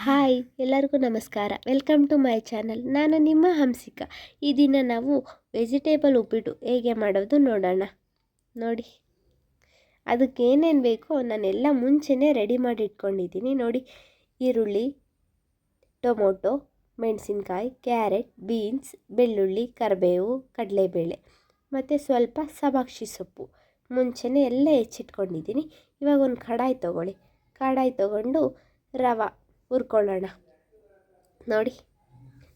Hi ಎಲ್ಲರಿಗೂ ನಮಸ್ಕಾರ. Welcome to my channel. ನಾನು ನಿಮ್ಮ ಹಂಸಿಕಾ. ಈ ದಿನ ನಾವು ವೆಜಿಟೇಬಲ್ ಉಪ್ಪಿಟ್ಟು ಹೇಗೆ ಮಾಡೋದು ನೋಡೋಣ. ನೋಡಿ, ಅದಕ್ಕೆ ಏನೇನು ಬೇಕೋ ನಾನೆಲ್ಲ ಮುಂಚೆನೇ ರೆಡಿ ಮಾಡಿ ಇಟ್ಕೊಂಡಿದ್ದೀನಿ. ನೋಡಿ, ಈರುಳ್ಳಿ, ಟೊಮೊಟೊ, ಮೆಣಸಿನ್ಕಾಯಿ, ಕ್ಯಾರೆಟ್, ಬೀನ್ಸ್, ಬೆಳ್ಳುಳ್ಳಿ, ಕರಿಬೇವು, ಕಡಲೆಬೇಳೆ ಮತ್ತು ಸ್ವಲ್ಪ ಸಬಾಕ್ಷಿ ಸೊಪ್ಪು ಮುಂಚೆನೇ ಎಲ್ಲ ಹೆಚ್ಚಿಟ್ಕೊಂಡಿದ್ದೀನಿ. ಇವಾಗ ಒಂದು ಕಡಾಯಿ ತೊಗೊಳ್ಳಿ. ಕಡಾಯಿ ತೊಗೊಂಡು ರವೆ ಹುರ್ಕೊಳ್ಳೋಣ. ನೋಡಿ,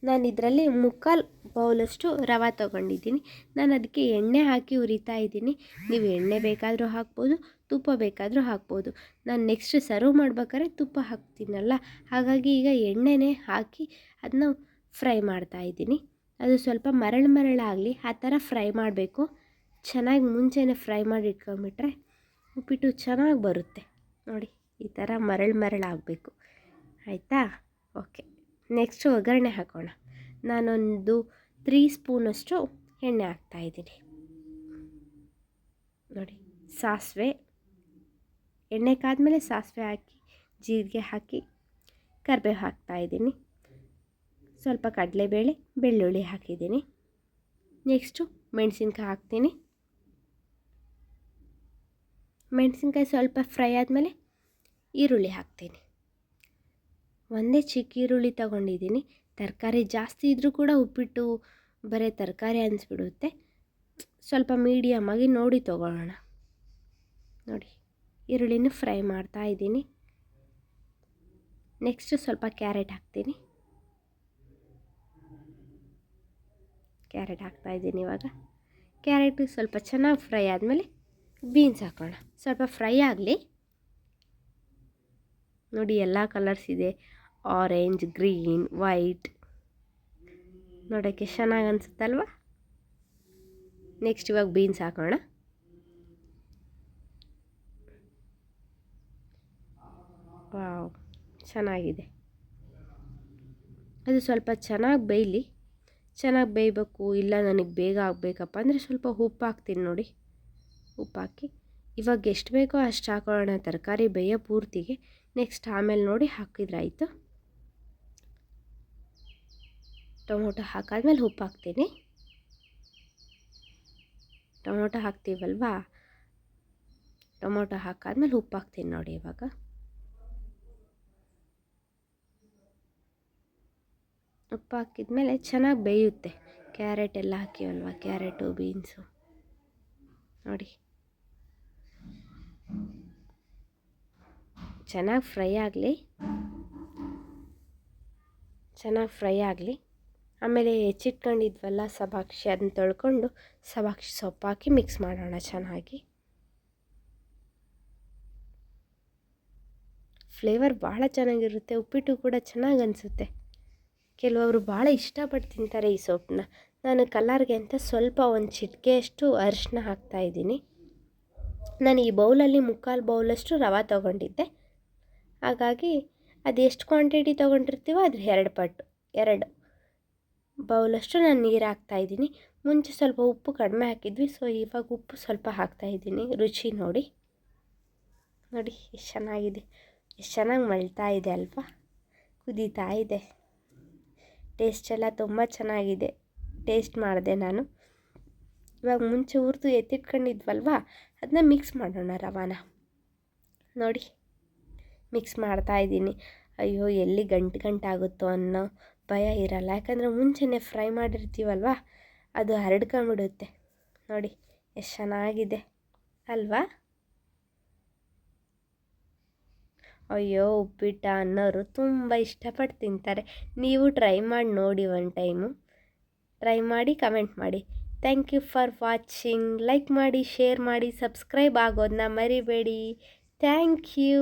ನಾನು ಇದರಲ್ಲಿ ಮುಕ್ಕಾಲು ಬೌಲಷ್ಟು ರವೆ ತೊಗೊಂಡಿದ್ದೀನಿ. ನಾನು ಅದಕ್ಕೆ ಎಣ್ಣೆ ಹಾಕಿ ಹುರಿತಾ ಇದ್ದೀನಿ. ನೀವು ಎಣ್ಣೆ ಬೇಕಾದರೂ ಹಾಕ್ಬೋದು, ತುಪ್ಪ ಬೇಕಾದರೂ ಹಾಕ್ಬೋದು. ನಾನು ನೆಕ್ಸ್ಟ್ ಸರ್ವ್ ಮಾಡ್ಬೇಕಾದ್ರೆ ತುಪ್ಪ ಹಾಕ್ತೀನಲ್ಲ, ಹಾಗಾಗಿ ಈಗ ಎಣ್ಣೆನೇ ಹಾಕಿ ಅದನ್ನ ಫ್ರೈ ಮಾಡ್ತಾ ಇದ್ದೀನಿ. ಅದು ಸ್ವಲ್ಪ ಮರಳಾಗಲಿ, ಆ ಥರ ಫ್ರೈ ಮಾಡಬೇಕು. ಚೆನ್ನಾಗಿ ಮುಂಚೆನೇ ಫ್ರೈ ಮಾಡಿ ಇಟ್ಕೊಂಡ್ಬಿಟ್ರೆ ಉಪ್ಪಿಟ್ಟು ಚೆನ್ನಾಗಿ ಬರುತ್ತೆ. ನೋಡಿ, ಈ ಥರ ಮರಳಾಗಬೇಕು. ಆಯಿತಾ? ಓಕೆ, ನೆಕ್ಸ್ಟ್ ಒಗ್ಗರಣೆ ಹಾಕೋಣ. ನಾನೊಂದು 3 ಸ್ಪೂನಷ್ಟು ಎಣ್ಣೆ ಹಾಕ್ತಾಯಿದ್ದೀನಿ. ನೋಡಿ, ಸಾಸಿವೆ, ಎಣ್ಣೆ ಕಾದ್ಮೇಲೆ ಸಾಸಿವೆ ಹಾಕಿ, ಜೀರಿಗೆ ಹಾಕಿ, ಕರಿಬೇವು ಹಾಕ್ತಾಯಿದ್ದೀನಿ. ಸ್ವಲ್ಪ ಕಡಲೆಬೇಳೆ, ಬೆಳ್ಳುಳ್ಳಿ ಹಾಕಿದ್ದೀನಿ. ನೆಕ್ಸ್ಟು ಮೆಣಸಿನ್ಕಾಯಿ ಹಾಕ್ತೀನಿ. ಮೆಣಸಿನ್ಕಾಯಿ ಸ್ವಲ್ಪ ಫ್ರೈ ಆದಮೇಲೆ ಈರುಳ್ಳಿ ಹಾಕ್ತೀನಿ. ಒಂದೇ ಚಿಕ್ಕ ಈರುಳ್ಳಿ ತಗೊಂಡಿದ್ದೀನಿ. ತರಕಾರಿ ಜಾಸ್ತಿ ಇದ್ದರೂ ಕೂಡ ಉಪ್ಪಿಟ್ಟು ಬರೀ ತರಕಾರಿ ಅನಿಸ್ಬಿಡುತ್ತೆ. ಸ್ವಲ್ಪ ಮೀಡಿಯಮಾಗಿ ನೋಡಿ ತೊಗೊಳ್ಳೋಣ. ನೋಡಿ, ಈರುಳ್ಳಿನೂ ಫ್ರೈ ಮಾಡ್ತಾ ಇದ್ದೀನಿ. ನೆಕ್ಸ್ಟ್ ಸ್ವಲ್ಪ ಕ್ಯಾರೆಟ್ ಹಾಕ್ತೀನಿ. ಕ್ಯಾರೆಟ್ ಹಾಕ್ತಾಯಿದ್ದೀನಿ. ಇವಾಗ ಕ್ಯಾರೆಟು ಸ್ವಲ್ಪ ಚೆನ್ನಾಗಿ ಫ್ರೈ ಆದಮೇಲೆ ಬೀನ್ಸ್ ಹಾಕೋಣ. ಸ್ವಲ್ಪ ಫ್ರೈ ಆಗಲಿ. ನೋಡಿ, ಎಲ್ಲ ಕಲರ್ಸ್ ಇದೆ. ಆರೆಂಜ್, ಗ್ರೀನ್, ವೈಟ್, ನೋಡೋಕ್ಕೆ ಚೆನ್ನಾಗಿ ಅನಿಸುತ್ತಲ್ವ. ನೆಕ್ಸ್ಟ್ ಇವಾಗ ಬೀನ್ಸ್ ಹಾಕೋಣ. ವಾವ್, ಚೆನ್ನಾಗಿದೆ. ಅದು ಸ್ವಲ್ಪ ಚೆನ್ನಾಗಿ ಬೇಯಲಿ. ಚೆನ್ನಾಗಿ ಬೇಯಬೇಕು. ಇಲ್ಲ ನನಗೆ ಬೇಗ ಆಗಬೇಕಪ್ಪ ಅಂದರೆ ಸ್ವಲ್ಪ ಉಪ್ಪು ಹಾಕ್ತೀನಿ. ನೋಡಿ, ಉಪ್ಪು ಹಾಕಿ ಇವಾಗ ಎಷ್ಟು ಬೇಕೋ ಅಷ್ಟು ಹಾಕೊಳ್ಳೋಣ ತರಕಾರಿ ಬೇಯೋ ಪೂರ್ತಿಗೆ. ನೆಕ್ಸ್ಟ್ ಆಮೇಲೆ ನೋಡಿ ಹಾಕಿದ್ರಾಯಿತು. ಟೊಮೊಟೊ ಹಾಕಾದ್ಮೇಲೆ ಉಪ್ಪು ಹಾಕ್ತೀನಿ. ಟೊಮೊಟೊ ಹಾಕ್ತೀವಲ್ವಾ, ಟೊಮೊಟೊ ಹಾಕಾದ್ಮೇಲೆ ಉಪ್ಪು ಹಾಕ್ತೀನಿ. ನೋಡಿ, ಇವಾಗ ಉಪ್ಪು ಹಾಕಿದ್ಮೇಲೆ ಚೆನ್ನಾಗಿ ಬೇಯುತ್ತೆ. ಕ್ಯಾರೆಟ್ ಎಲ್ಲ ಹಾಕಿವಲ್ವ, ಕ್ಯಾರೆಟು, ಬೀನ್ಸು. ನೋಡಿ, ಚೆನ್ನಾಗಿ ಫ್ರೈ ಆಗಲಿ. ಆಮೇಲೆ ಹೆಚ್ಚಿಟ್ಕೊಂಡಿದ್ವಲ್ಲ ಸಬಾಕ್ಷಿ, ಅದನ್ನ ತೊಳ್ಕೊಂಡು ಸಬಾಕ್ಷಿ ಸೊಪ್ಪು ಹಾಕಿ ಮಿಕ್ಸ್ ಮಾಡೋಣ ಚೆನ್ನಾಗಿ. ಫ್ಲೇವರ್ ಭಾಳ ಚೆನ್ನಾಗಿರುತ್ತೆ. ಉಪ್ಪಿಟ್ಟು ಕೂಡ ಚೆನ್ನಾಗಿ ಅನಿಸುತ್ತೆ. ಕೆಲವೊಬ್ರು ಭಾಳ ಇಷ್ಟಪಟ್ಟು ತಿಂತಾರೆ ಈ ಸೊಪ್ಪನ್ನ. ನಾನು ಕಲರ್ಗೆ ಅಂತ ಸ್ವಲ್ಪ ಒಂದು ಚಿಟಿಕೆಯಷ್ಟು ಅರಿಶಿನ ಹಾಕ್ತಾಯಿದ್ದೀನಿ. ನಾನು ಈ ಬೌಲಲ್ಲಿ ಮುಕ್ಕಾಲು ಬೌಲಷ್ಟು ರವೆ ತೊಗೊಂಡಿದ್ದೆ. ಹಾಗಾಗಿ ಅದು ಎಷ್ಟು ಕ್ವಾಂಟಿಟಿ ತೊಗೊಂಡಿರ್ತೀವೋ ಅದ್ರ 2 ಪಟ್ಟು, 2 ಬೌಲಷ್ಟು ನಾನು ನೀರು ಹಾಕ್ತಾಯಿದ್ದೀನಿ. ಮುಂಚೆ ಸ್ವಲ್ಪ ಉಪ್ಪು ಕಡಿಮೆ ಹಾಕಿದ್ವಿ, ಸೊ ಇವಾಗ ಉಪ್ಪು ಸ್ವಲ್ಪ ಹಾಕ್ತಾಯಿದ್ದೀನಿ. ರುಚಿ ನೋಡಿ. ನೋಡಿ, ಎಷ್ಟು ಚೆನ್ನಾಗಿದೆ, ಎಷ್ಟು ಚೆನ್ನಾಗಿ ಮಳ್ತಾ ಇದೆ ಅಲ್ವಾ, ಕುದೀತಾ ಇದೆ. ಟೇಸ್ಟ್ ಎಲ್ಲ ತುಂಬ ಚೆನ್ನಾಗಿದೆ. ಟೇಸ್ಟ್ ಮಾಡಿದೆ ನಾನು. ಇವಾಗ ಮುಂಚೆ ಹುರಿದು ಎತ್ತಿಟ್ಕೊಂಡಿದ್ವಲ್ವ, ಅದನ್ನ ಮಿಕ್ಸ್ ಮಾಡೋಣ ರವಾನ. ನೋಡಿ, ಮಿಕ್ಸ್ ಮಾಡ್ತಾಯಿದ್ದೀನಿ. ಅಯ್ಯೋ, ಎಲ್ಲಿ ಗಂಟಾಗುತ್ತೋ ಅನ್ನೋ ಭಯ ಇರಲ್ಲ. ಯಾಕಂದರೆ ಮುಂಚೆನೇ ಫ್ರೈ ಮಾಡಿರ್ತೀವಲ್ವ, ಅದು ಹರಡ್ಕೊಂಬಿಡುತ್ತೆ. ನೋಡಿ, ಎಷ್ಟು ಚೆನ್ನಾಗಿದೆ ಅಲ್ವಾ. ಅಯ್ಯೋ, ಉಪ್ಪಿಟ್ಟ ಅನ್ನೋರು ತುಂಬ ಇಷ್ಟಪಟ್ಟು ತಿಂತಾರೆ. ನೀವು ಟ್ರೈ ಮಾಡಿ ನೋಡಿ. ಒನ್ ಟೈಮು ಟ್ರೈ ಮಾಡಿ ಕಮೆಂಟ್ ಮಾಡಿ. Thank you for watching. Like ಮಾಡಿ, ಶೇರ್ ಮಾಡಿ, ಸಬ್ಸ್ಕ್ರೈಬ್ ಆಗೋದನ್ನ ಮರಿಬೇಡಿ. Thank you.